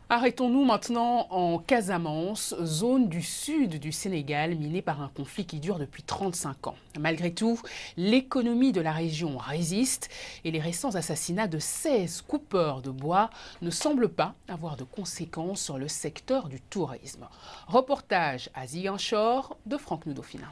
Arrêtons-nous maintenant en Casamance, zone du sud du Sénégal minée par un conflit qui dure depuis 35 ans. Malgré tout, l'économie de la région résiste et les récents assassinats de 16 coupeurs de bois ne semblent pas avoir de conséquences sur le secteur du tourisme. Reportage à Ziguinchor de Franck Nudofina.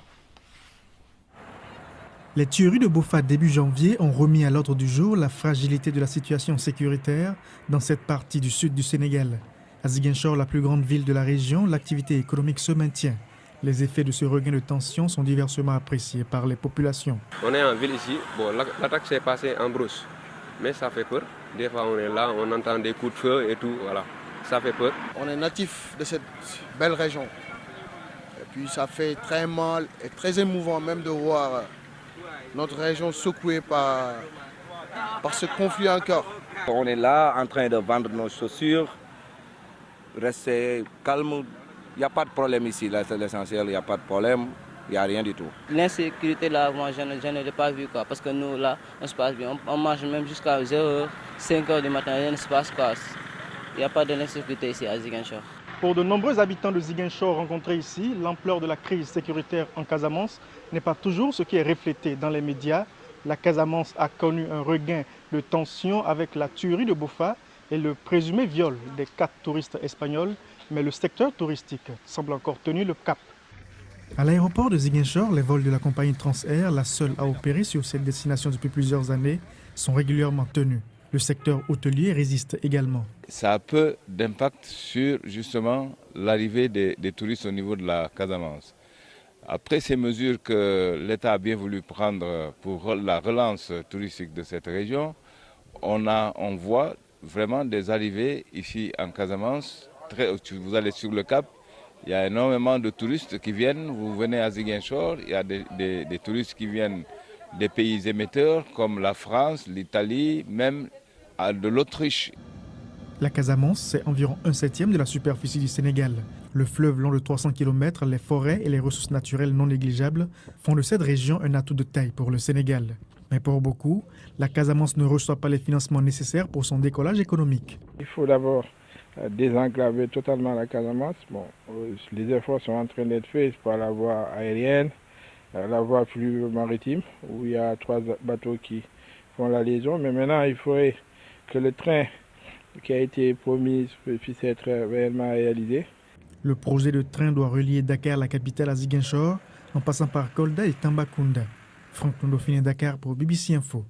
Les tueries de Bofa début janvier ont remis à l'ordre du jour la fragilité de la situation sécuritaire dans cette partie du sud du Sénégal. À Ziguinchor, la plus grande ville de la région, l'activité économique se maintient. Les effets de ce regain de tension sont diversement appréciés par les populations. On est en ville ici, bon, l'attaque s'est passée en brousse, mais ça fait peur. Des fois on est là, on entend des coups de feu et tout, voilà, ça fait peur. On est natif de cette belle région. Et puis ça fait très mal et très émouvant même de voir notre région secouée par ce conflit encore. On est là en train de vendre nos chaussures, rester calme, il n'y a pas de problème ici, là c'est l'essentiel, il n'y a pas de problème, il n'y a rien du tout. L'insécurité là, moi je ne l'ai pas vu quoi, parce que nous là, on se passe bien, on marche même jusqu'à 0h, 5h du matin, rien ne se passe quoi. Il n'y a pas de l'insécurité ici à Ziguinchor. Pour de nombreux habitants de Ziguinchor rencontrés ici, l'ampleur de la crise sécuritaire en Casamance n'est pas toujours ce qui est reflété dans les médias. La Casamance a connu un regain de tension avec la tuerie de Bofa et le présumé viol des 4 touristes espagnols, mais le secteur touristique semble encore tenu le cap. À l'aéroport de Ziguinchor, les vols de la compagnie Transair, la seule à opérer sur cette destination depuis plusieurs années, sont régulièrement tenus. Le secteur hôtelier résiste également. Ça a peu d'impact sur justement l'arrivée des touristes au niveau de la Casamance. Après ces mesures que l'État a bien voulu prendre pour la relance touristique de cette région, on voit vraiment des arrivées ici en Casamance. Vous allez sur le Cap, il y a énormément de touristes qui viennent. Vous venez à Ziguinchor, il y a des touristes qui viennent des pays émetteurs comme la France, l'Italie, même de l'Autriche. La Casamance, c'est environ 1/7 de la superficie du Sénégal. Le fleuve long de 300 km, les forêts et les ressources naturelles non négligeables font de cette région un atout de taille pour le Sénégal. Mais pour beaucoup, la Casamance ne reçoit pas les financements nécessaires pour son décollage économique. Il faut d'abord désenclaver totalement la Casamance. Bon, les efforts sont en train d'être faits par la voie aérienne, la voie maritime, où il y a 3 bateaux qui font la liaison. Mais maintenant, il faudrait que le train qui a été promis puisse être réellement réalisé. Le projet de train doit relier Dakar, la capitale, à Ziguinchor, en passant par Kolda et Tambacounda. Franck Nudofina, Dakar pour BBC Info.